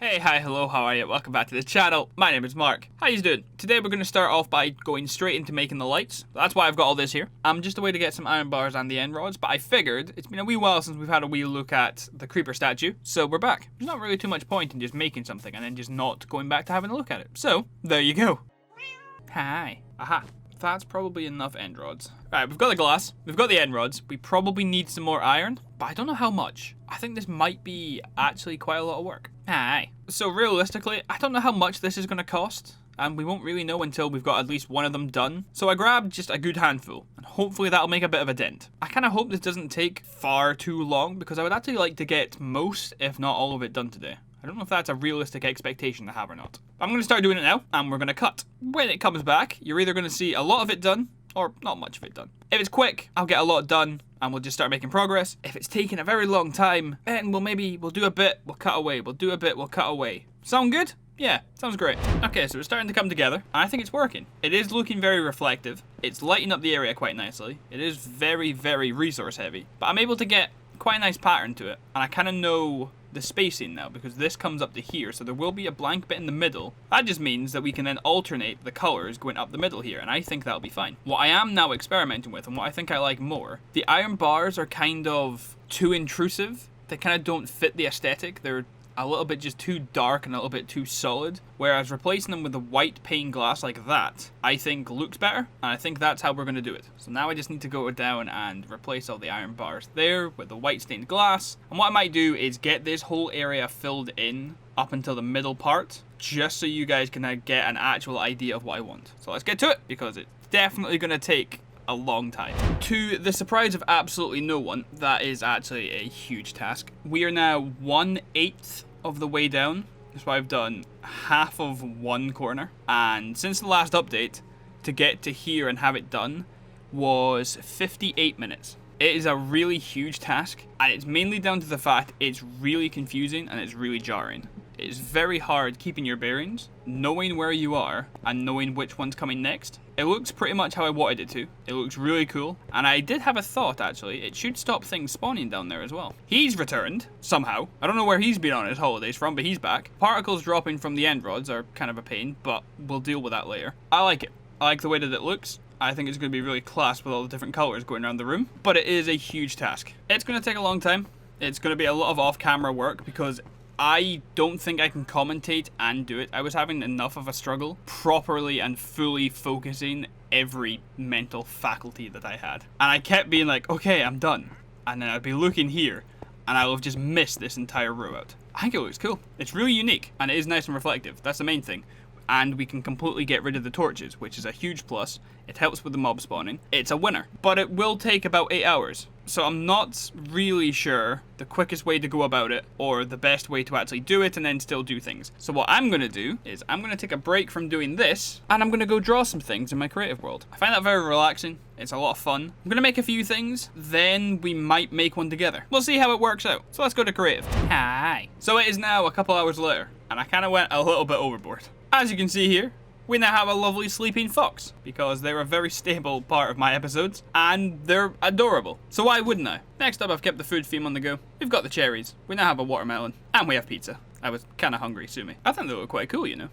Hey, hi, hello, how are you? Welcome back to the channel. My name is Mark. How you doing? Today we're going to start off by going straight into making the lights. That's why I've got all this here. Just a way to get some iron bars and the end rods, but I figured it's been a wee while since we've had a wee look at the creeper statue, so we're back. There's not really too much point in just making something and then just not going back to having a look at it. So, there you go. Hi. Aha. That's probably enough end rods. Right, we've got the glass, we've got the end rods, we probably need some more iron, but I don't know how much. I think this might be actually quite a lot of work. Aye. So realistically, I don't know how much this is going to cost, and we won't really know until we've got at least one of them done. So I grabbed just a good handful, and hopefully that'll make a bit of a dent. I kind of hope this doesn't take far too long, because I would actually like to get most, if not all of it done today. I don't know if that's a realistic expectation to have or not. I'm going to start doing it now, and we're going to cut. When it comes back, you're either going to see a lot of it done, or not much of it done. If it's quick, I'll get a lot done, and we'll just start making progress. If it's taking a very long time, then we'll do a bit, we'll cut away. We'll do a bit, we'll cut away. Sound good? Yeah, sounds great. Okay, so it's starting to come together. I think it's working. It is looking very reflective. It's lighting up the area quite nicely. It is very, very resource heavy, but I'm able to get quite a nice pattern to it, and I kind of know the spacing now because this comes up to here, so there will be a blank bit in the middle. That just means that we can then alternate the colors going up the middle here, and I think that'll be fine. What I am now experimenting with, and what I think I like more, the iron bars are kind of too intrusive. They kind of don't fit the aesthetic. They're a little bit just too dark and a little bit too solid, whereas replacing them with the white pane glass like that, I think looks better, and I think that's how we're going to do it. So now I just need to go down and replace all the iron bars there with the white stained glass, and what I might do is get this whole area filled in up until the middle part, just so you guys can get an actual idea of what I want. So let's get to it, because it's definitely going to take a long time. To the surprise of absolutely no one, that is actually a huge task. We are now 1/8 of the way down. So I've done half of one corner, and since the last update, to get to here and have it done was 58 minutes. It is a really huge task, and it's mainly down to the fact it's really confusing and it's really jarring. It's very hard keeping your bearings, knowing where you are, and knowing which one's coming next. It looks pretty much how I wanted it to. It looks really cool, and I did have a thought actually, it should stop things spawning down there as well. He's returned, somehow. I don't know where he's been on his holidays from, but he's back. Particles dropping from the end rods are kind of a pain, but we'll deal with that later. I like it. I like the way that it looks. I think it's going to be really class with all the different colours going around the room, but it is a huge task. It's going to take a long time. It's going to be a lot of off-camera work because I don't think I can commentate and do it. I was having enough of a struggle properly and fully focusing every mental faculty that I had. And I kept being like, okay, I'm done. And then I'd be looking here and I would have just missed this entire row out. I think it looks cool. It's really unique and it is nice and reflective. That's the main thing. And we can completely get rid of the torches, which is a huge plus. It helps with the mob spawning. It's a winner, but it will take about 8 hours. So I'm not really sure the quickest way to go about it or the best way to actually do it and then still do things. So what I'm going to do is I'm going to take a break from doing this and I'm going to go draw some things in my creative world. I find that very relaxing. It's a lot of fun. I'm going to make a few things, then we might make one together. We'll see how it works out. So let's go to creative. Hi. So it is now a couple hours later and I kind of went a little bit overboard. As you can see here, we now have a lovely sleeping fox, because they're a very stable part of my episodes, and they're adorable. So why wouldn't I? Next up, I've kept the food theme on the go. We've got the cherries, we now have a watermelon, and we have pizza. I was kinda hungry, sue me. I think they look quite cool, you know.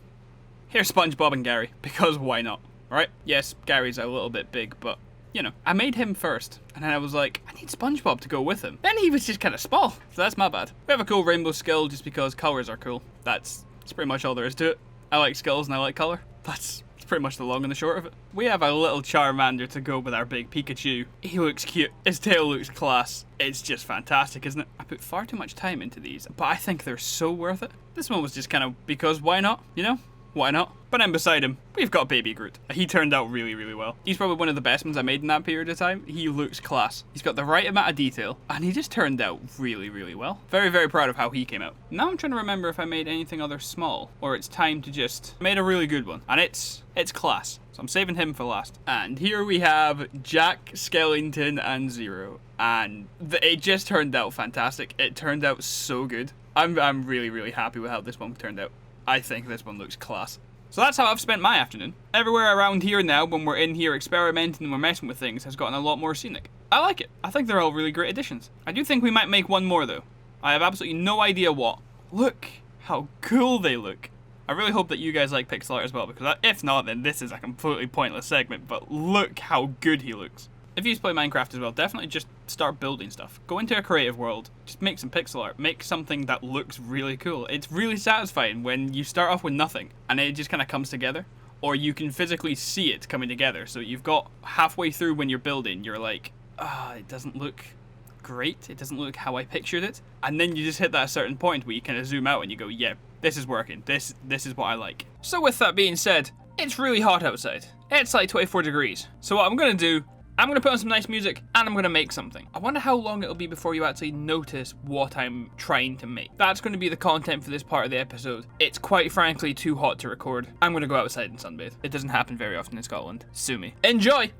Here's SpongeBob and Gary, because why not, right? Yes, Gary's a little bit big, but you know, I made him first, and then I was like, I need SpongeBob to go with him. Then he was just kinda small, so that's my bad. We have a cool rainbow skull just because colors are cool. That's pretty much all there is to it. I like skulls and I like colour. That's pretty much the long and the short of it. We have a little Charmander to go with our big Pikachu. He looks cute. His tail looks class. It's just fantastic, isn't it? I put far too much time into these, but I think they're so worth it. This one was just kind of because why not, you know? Why not? But then beside him, we've got Baby Groot. He turned out really, really well. He's probably one of the best ones I made in that period of time. He looks class. He's got the right amount of detail, and he just turned out really, really well. Very, very proud of how he came out. Now I'm trying to remember if I made anything other small, or it's time to just made a really good one, and it's class. So I'm saving him for last. And here we have Jack, Skellington, and Zero, and it just turned out fantastic. It turned out so good. I'm really, really happy with how this one turned out. I think this one looks class. So that's how I've spent my afternoon. Everywhere around here now, when we're in here experimenting and we're messing with things, has gotten a lot more scenic. I like it. I think they're all really great additions. I do think we might make one more though. I have absolutely no idea what. Look how cool they look. I really hope that you guys like pixel art as well, because if not, then this is a completely pointless segment, but look how good he looks. If you used to play Minecraft as well, definitely just start building stuff. Go into a creative world, just make some pixel art, make something that looks really cool. It's really satisfying when you start off with nothing, and it just kind of comes together. Or you can physically see it coming together, so you've got halfway through when you're building, you're like, it doesn't look great, it doesn't look how I pictured it, and then you just hit that certain point where you kind of zoom out and you go, yeah, this is working, this is what I like. So with that being said, it's really hot outside. It's like 24 degrees. So what I'm gonna do, I'm gonna put on some nice music and I'm gonna make something. I wonder how long it'll be before you actually notice what I'm trying to make. That's gonna be the content for this part of the episode. It's quite frankly too hot to record. I'm gonna go outside and sunbathe. It doesn't happen very often in Scotland. Sue me. Enjoy!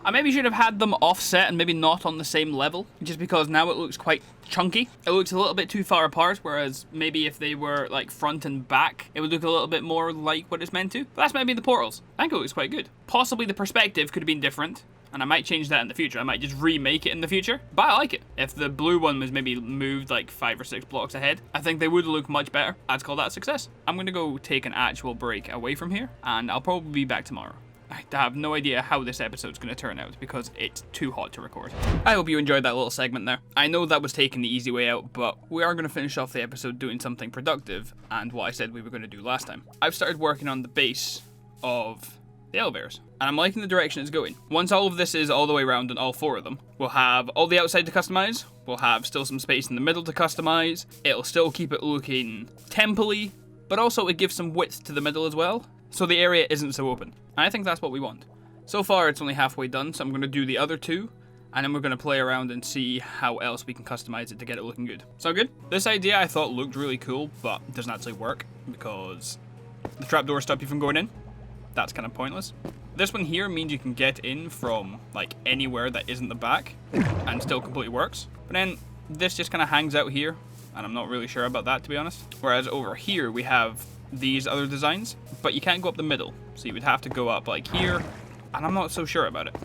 I maybe should have had them offset and maybe not on the same level, just because now it looks quite chunky. It looks a little bit too far apart, whereas maybe if they were like front and back, it would look a little bit more like what it's meant to. But that's maybe the portals. I think it looks quite good. Possibly the perspective could have been different, and I might change that in the future. I might just remake it in the future, but I like it. If the blue one was maybe moved like 5 or 6 blocks ahead, I think they would look much better. I'd call that a success. I'm gonna go take an actual break away from here, and I'll probably be back tomorrow. I have no idea how this episode's going to turn out because it's too hot to record. I hope you enjoyed that little segment there. I know that was taking the easy way out, but we are going to finish off the episode doing something productive and what I said we were going to do last time. I've started working on the base of the elevators, and I'm liking the direction it's going. Once all of this is all the way around on all 4 of them, we'll have all the outside to customize, we'll have still some space in the middle to customize, it'll still keep it looking temple-y, but also it gives some width to the middle as well, so the area isn't so open. And I think that's what we want. So far it's only halfway done, so I'm going to do the other 2, and then we're going to play around and see how else we can customize it to get it looking good. Sound good? This idea I thought looked really cool, but it doesn't actually work, because the trapdoors stop you from going in. That's kind of pointless. This one here means you can get in from like anywhere that isn't the back and still completely works. But then this just kind of hangs out here, and I'm not really sure about that, to be honest. Whereas over here we have these other designs, but you can't go up the middle. So you would have to go up like here, and I'm not so sure about it.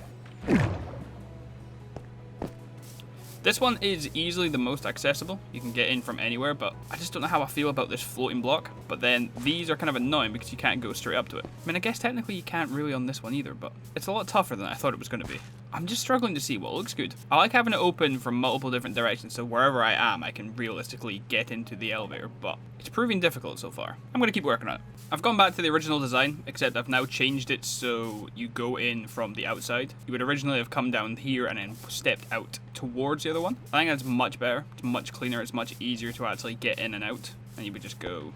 This one is easily the most accessible. You can get in from anywhere, but I just don't know how I feel about this floating block. But then these are kind of annoying because you can't go straight up to it. I mean, I guess technically you can't really on this one either, but it's a lot tougher than I thought it was going to be. I'm just struggling to see what looks good. I like having it open from multiple different directions, so wherever I am, I can realistically get into the elevator, but it's proving difficult so far. I'm going to keep working on it. I've gone back to the original design, except I've now changed it so you go in from the outside. You would originally have come down here and then stepped out towards the other one. I think that's much better. It's much cleaner. It's much easier to actually get in and out. And you would just go...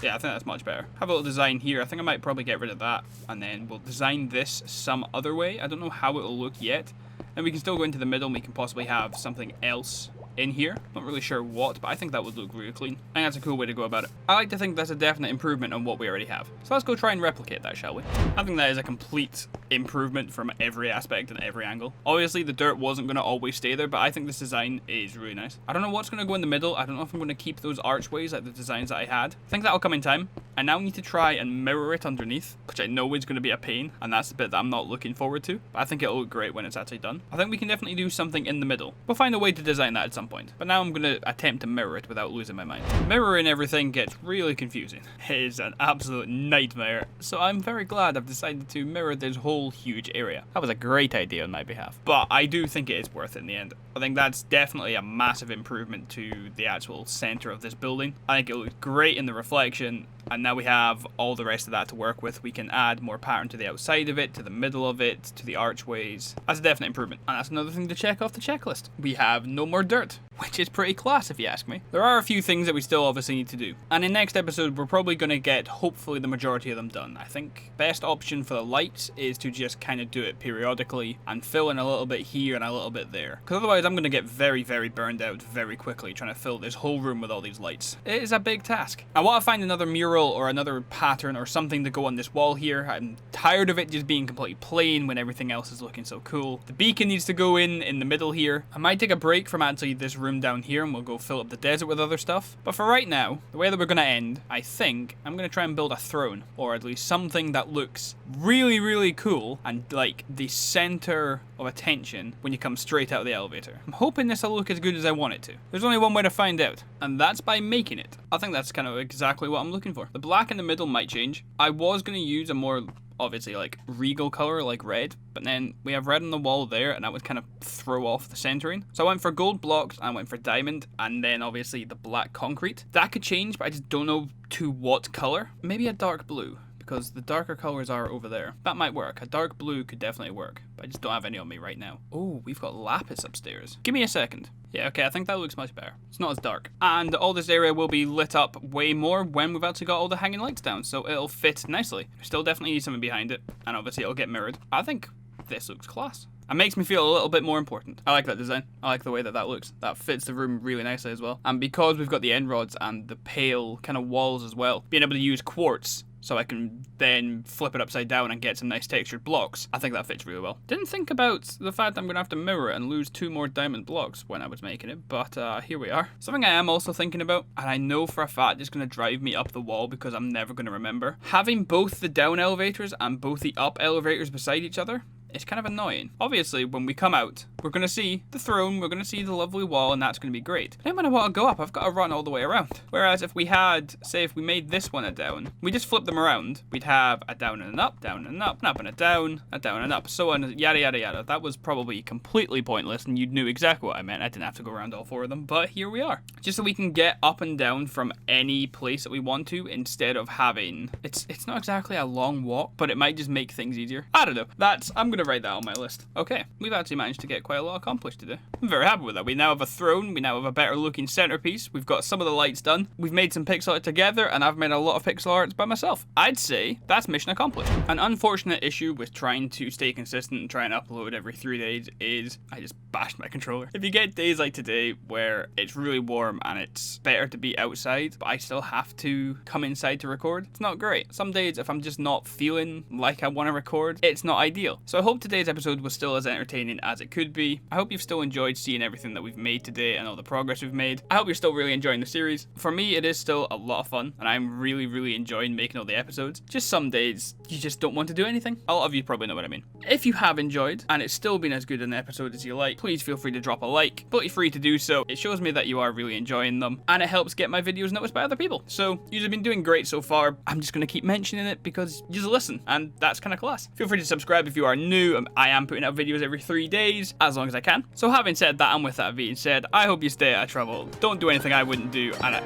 Yeah, I think that's much better. Have a little design here. I think I might probably get rid of that. And then we'll design this some other way. I don't know how it will look yet. And we can still go into the middle and we can possibly have something else in here. Not really sure what, but I think that would look really clean. I think that's a cool way to go about it. I like to think that's a definite improvement on what we already have. So let's go try and replicate that, shall we? I think that is a complete improvement from every aspect and every angle. Obviously, the dirt wasn't going to always stay there, but I think this design is really nice. I don't know what's going to go in the middle. I don't know if I'm going to keep those archways like the designs that I had. I think that'll come in time. I now need to try and mirror it underneath, which I know is going to be a pain, and that's the bit that I'm not looking forward to. But I think it'll look great when it's actually done. I think we can definitely do something in the middle. We'll find a way to design that at some point. But now I'm going to attempt to mirror it without losing my mind. Mirroring everything gets really confusing. It is an absolute nightmare. So I'm very glad I've decided to mirror this whole huge area. That was a great idea on my behalf. But I do think it is worth it in the end. I think that's definitely a massive improvement to the actual center of this building. I think it looks great in the reflection. And now we have all the rest of that to work with. We can add more pattern to the outside of it, to the middle of it, to the archways. That's a definite improvement. And that's another thing to check off the checklist. We have no more dirt, which is pretty class if you ask me. There are a few things that we still obviously need to do. And in next episode, we're probably going to get hopefully the majority of them done. I think best option for the lights is to just kind of do it periodically and fill in a little bit here and a little bit there. Because otherwise I'm going to get very, very burned out very quickly trying to fill this whole room with all these lights. It is a big task. I want to find another mural or another pattern or something to go on this wall here. I'm tired of it just being completely plain when everything else is looking so cool. The beacon needs to go in the middle here. I might take a break from actually this room down here and we'll go fill up the desert with other stuff. But for right now, the way that we're going to end, I think I'm going to try and build a throne, or at least something that looks really, really cool and like the center of attention when you come straight out of the elevator. I'm hoping this will look as good as I want it to. There's only one way to find out, and that's by making it. I think that's kind of exactly what I'm looking for. The black in the middle might change. I was going to use a more obviously like regal color like red, but then we have red on the wall there and that would kind of throw off the centering. So I went for gold blocks, I went for diamond, and then obviously the black concrete. That could change, but I just don't know to what color. Maybe a dark blue, because the darker colors are over there. That might work. A dark blue could definitely work, but I just don't have any on me right now. Oh, we've got lapis upstairs. Give me a second. Yeah, okay, I think that looks much better. It's not as dark. And all this area will be lit up way more when we've actually got all the hanging lights down, so it'll fit nicely. Still definitely need something behind it, and obviously it'll get mirrored. I think this looks class. It makes me feel a little bit more important. I like that design. I like the way that that looks. That fits the room really nicely as well. And because we've got the end rods and the pale kind of walls as well, being able to use quartz so I can then flip it upside down and get some nice textured blocks, I think that fits really well. Didn't think about the fact that I'm going to have to mirror it and lose 2 more diamond blocks when I was making it, but here we are. Something I am also thinking about, and I know for a fact it's going to drive me up the wall because I'm never going to remember, having both the down elevators and both the up elevators beside each other. It's kind of annoying. Obviously, when we come out, we're going to see the throne, we're going to see the lovely wall, and that's going to be great. But then when I want to go up, I've got to run all the way around. Whereas if we had, say if we made this one a down, we just flip them around, we'd have a down and an up, down and an up, and a down and up, so on, yada yada yada. That was probably completely pointless, and you knew exactly what I meant. I didn't have to go around all 4 of them, but here we are. Just so we can get up and down from any place that we want to, instead of having, it's not exactly a long walk, but it might just make things easier. I don't know. I'm going to write that on my list. Okay, we've actually managed to get quite quite a lot accomplished today. I'm very happy with that. We now have a throne, we now have a better looking centerpiece, we've got some of the lights done, we've made some pixel art together, and I've made a lot of pixel arts by myself. I'd say that's mission accomplished. An unfortunate issue with trying to stay consistent and try and upload every 3 days is I just bashed my controller. If you get days like today where it's really warm and it's better to be outside, but I still have to come inside to record, it's not great. Some days, if I'm just not feeling like I want to record, it's not ideal. So I hope today's episode was still as entertaining as it could be. I hope you've still enjoyed seeing everything that we've made today and all the progress we've made. I hope you're still really enjoying the series. For me, it is still a lot of fun, and I'm really enjoying making all the episodes. Just some days, you just don't want to do anything. A lot of you probably know what I mean. If you have enjoyed, and it's still been as good an episode as you like, please feel free to drop a like. Completely free to do so. It shows me that you are really enjoying them, and it helps get my videos noticed by other people. So, you've been doing great so far. I'm just going to keep mentioning it because you just listen, and that's kind of class. Feel free to subscribe if you are new. I am putting out videos every 3 days, as long as I can. So having said that, and with that being said, I hope you stay out of trouble. Don't do anything I wouldn't do, and I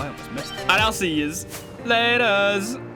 almost missed. And I'll see yous later.